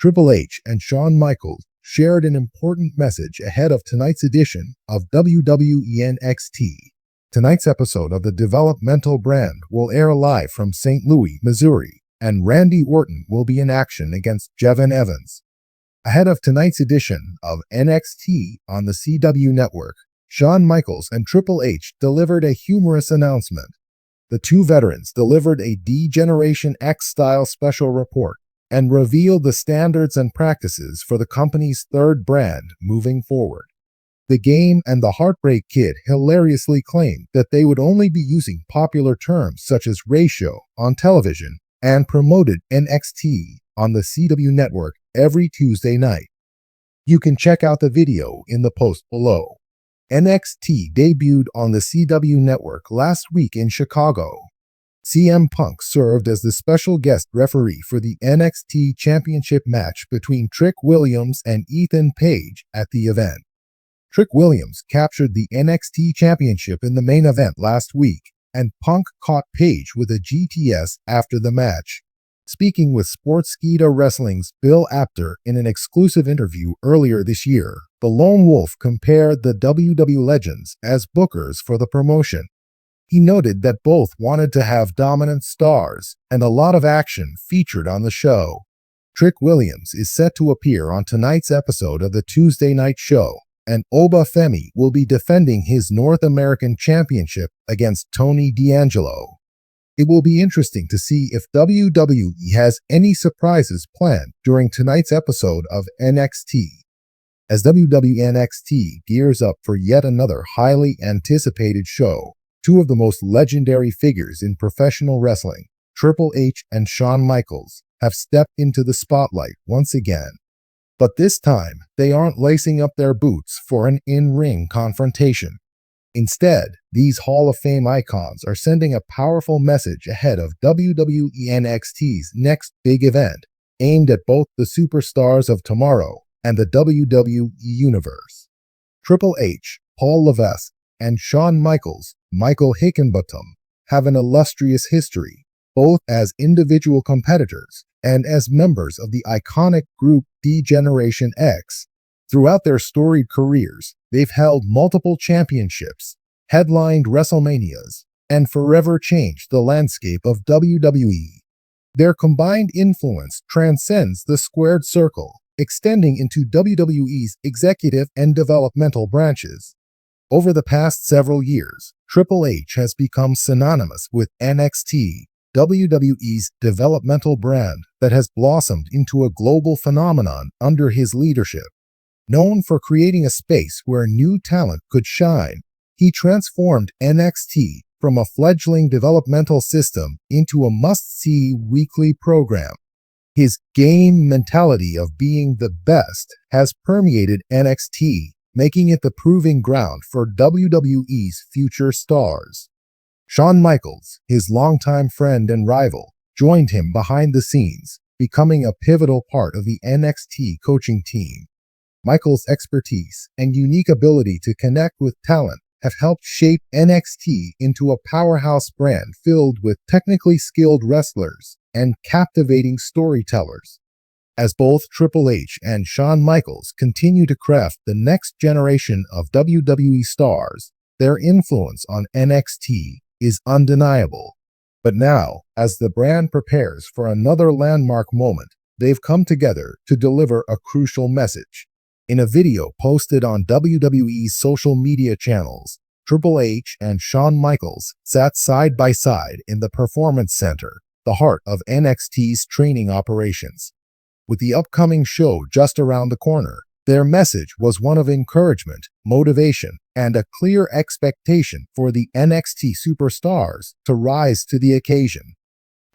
Triple H and Shawn Michaels shared an important message ahead of tonight's edition of WWE NXT. Tonight's episode of the developmental brand will air live from St. Louis, Missouri, and Randy Orton will be in action against Jevon Evans. Ahead of tonight's edition of NXT on the CW network, Shawn Michaels and Triple H delivered a humorous announcement. The two veterans delivered a D-Generation X-style special report and revealed the standards and practices for the company's third brand moving forward. The Game and the Heartbreak Kid hilariously claimed that they would only be using popular terms such as ratio on television and promoted NXT on the CW network every Tuesday night. You can check out the video in the post below. NXT debuted on the CW network last week in Chicago. CM Punk served as the special guest referee for the NXT Championship match between Trick Williams and Ethan Page at the event. Trick Williams captured the NXT Championship in the main event last week, and Punk caught Page with a GTS after the match. Speaking with Sportskeeda Wrestling's Bill Apter in an exclusive interview earlier this year, the Lone Wolf compared the WWE legends as bookers for the promotion. He noted that both wanted to have dominant stars and a lot of action featured on the show. Trick Williams is set to appear on tonight's episode of the Tuesday night show, and Oba Femi will be defending his North American Championship against Tony D'Angelo. It will be interesting to see if WWE has any surprises planned during tonight's episode of NXT. As WWE NXT gears up for yet another highly anticipated show, two of the most legendary figures in professional wrestling, Triple H and Shawn Michaels, have stepped into the spotlight once again. But this time, they aren't lacing up their boots for an in-ring confrontation. Instead, these Hall of Fame icons are sending a powerful message ahead of WWE NXT's next big event, aimed at both the superstars of tomorrow and the WWE Universe. Triple H, Paul Levesque, and Shawn Michaels, Michael Hickenbottom, have an illustrious history, both as individual competitors and as members of the iconic group D-Generation X. Throughout their storied careers, they've held multiple championships, headlined WrestleManias, and forever changed the landscape of WWE. Their combined influence transcends the squared circle, extending into WWE's executive and developmental branches. Over the past several years, Triple H has become synonymous with NXT, WWE's developmental brand that has blossomed into a global phenomenon under his leadership. Known for creating a space where new talent could shine, he transformed NXT from a fledgling developmental system into a must-see weekly program. His game mentality of being the best has permeated NXT, making it the proving ground for WWE's future stars. Shawn Michaels, his longtime friend and rival, joined him behind the scenes, becoming a pivotal part of the NXT coaching team. Michaels' expertise and unique ability to connect with talent have helped shape NXT into a powerhouse brand filled with technically skilled wrestlers and captivating storytellers. As both Triple H and Shawn Michaels continue to craft the next generation of WWE stars, their influence on NXT is undeniable. But now, as the brand prepares for another landmark moment, they've come together to deliver a crucial message. In a video posted on WWE's social media channels, Triple H and Shawn Michaels sat side by side in the Performance Center, the heart of NXT's training operations. With the upcoming show just around the corner, their message was one of encouragement, motivation, and a clear expectation for the NXT superstars to rise to the occasion.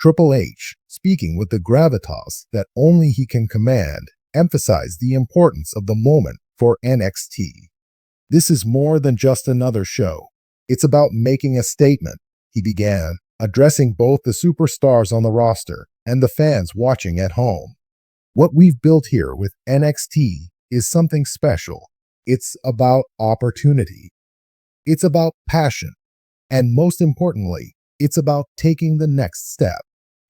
Triple H, speaking with the gravitas that only he can command, emphasized the importance of the moment for NXT. This is more than just another show. It's about making a statement, he began, addressing both the superstars on the roster and the fans watching at home. What we've built here with NXT is something special. It's about opportunity. It's about passion. And most importantly, it's about taking the next step.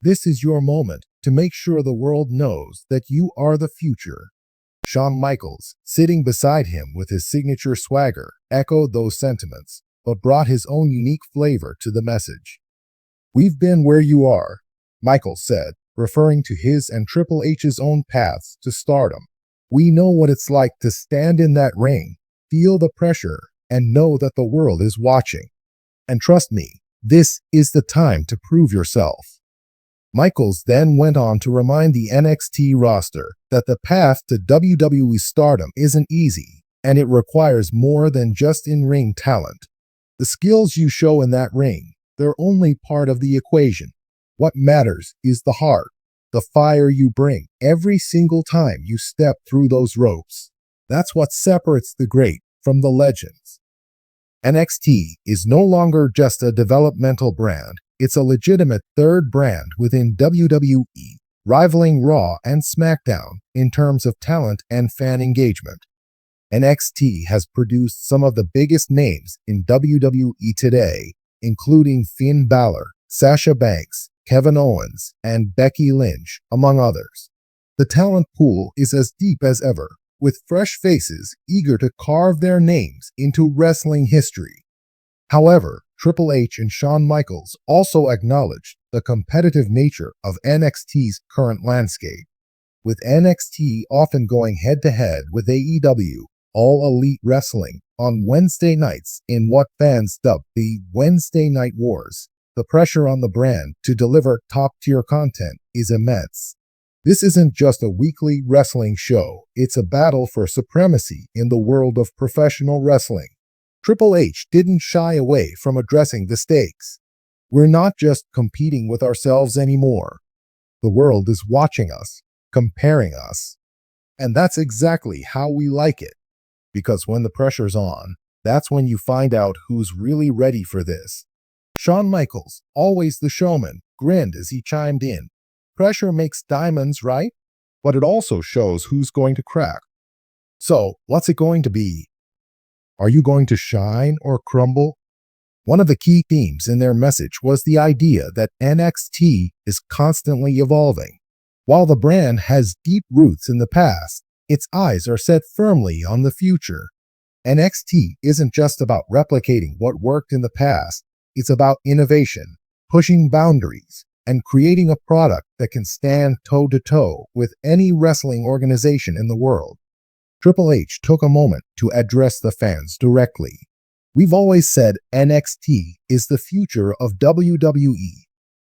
This is your moment to make sure the world knows that you are the future. Shawn Michaels, sitting beside him with his signature swagger, echoed those sentiments, but brought his own unique flavor to the message. "We've been where you are," Michaels said, referring to his and Triple H's own paths to stardom. "We know what it's like to stand in that ring, feel the pressure, and know that the world is watching. And trust me, this is the time to prove yourself." Michaels then went on to remind the NXT roster that the path to WWE stardom isn't easy, and it requires more than just in-ring talent. The skills you show in that ring, they're only part of the equation. What matters is the heart, the fire you bring every single time you step through those ropes. That's what separates the great from the legends. NXT is no longer just a developmental brand. It's a legitimate third brand within WWE, rivaling Raw and SmackDown in terms of talent and fan engagement. NXT has produced some of the biggest names in WWE today, including Finn Balor, Sasha Banks, Kevin Owens, and Becky Lynch, among others. The talent pool is as deep as ever, with fresh faces eager to carve their names into wrestling history. However, Triple H and Shawn Michaels also acknowledged the competitive nature of NXT's current landscape, with NXT often going head-to-head with AEW All Elite Wrestling on Wednesday nights in what fans dubbed the Wednesday Night Wars. The pressure on the brand to deliver top-tier content is immense. This isn't just a weekly wrestling show, it's a battle for supremacy in the world of professional wrestling. Triple H didn't shy away from addressing the stakes. We're not just competing with ourselves anymore. The world is watching us, comparing us. And that's exactly how we like it. Because when the pressure's on, that's when you find out who's really ready for this. Shawn Michaels, always the showman, grinned as he chimed in. Pressure makes diamonds, right? But it also shows who's going to crack. So, what's it going to be? Are you going to shine or crumble? One of the key themes in their message was the idea that NXT is constantly evolving. While the brand has deep roots in the past, its eyes are set firmly on the future. NXT isn't just about replicating what worked in the past, it's about innovation, pushing boundaries, and creating a product that can stand toe-to-toe with any wrestling organization in the world. Triple H took a moment to address the fans directly. We've always said NXT is the future of WWE.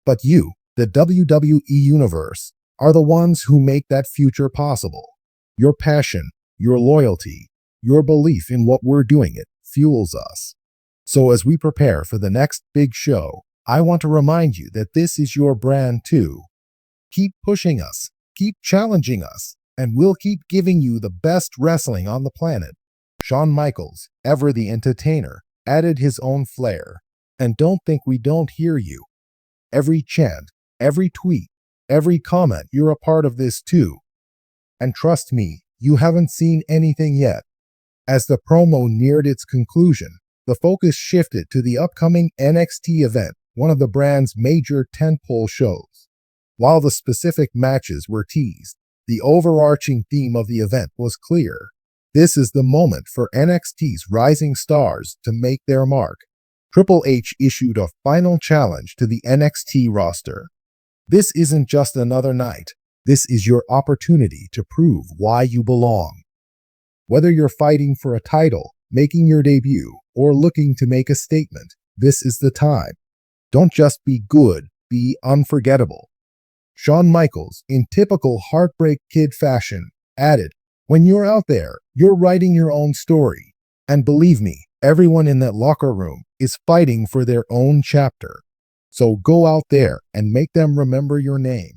But you, the WWE Universe, are the ones who make that future possible. Your passion, your loyalty, your belief in what we're doing it fuels us. So as we prepare for the next big show, I want to remind you that this is your brand too. Keep pushing us, keep challenging us, and we'll keep giving you the best wrestling on the planet. Shawn Michaels, ever the entertainer, added his own flair. And don't think we don't hear you. Every chant, every tweet, every comment, you're a part of this too. And trust me, you haven't seen anything yet. As the promo neared its conclusion, the focus shifted to the upcoming NXT event, one of the brand's major tentpole shows. While the specific matches were teased, the overarching theme of the event was clear. This is the moment for NXT's rising stars to make their mark. Triple H issued a final challenge to the NXT roster. This isn't just another night. This is your opportunity to prove why you belong. Whether you're fighting for a title, making your debut, or looking to make a statement, this is the time. Don't just be good, be unforgettable. Shawn Michaels, in typical Heartbreak Kid fashion, added, "When you're out there, you're writing your own story. And believe me, everyone in that locker room is fighting for their own chapter. So go out there and make them remember your name."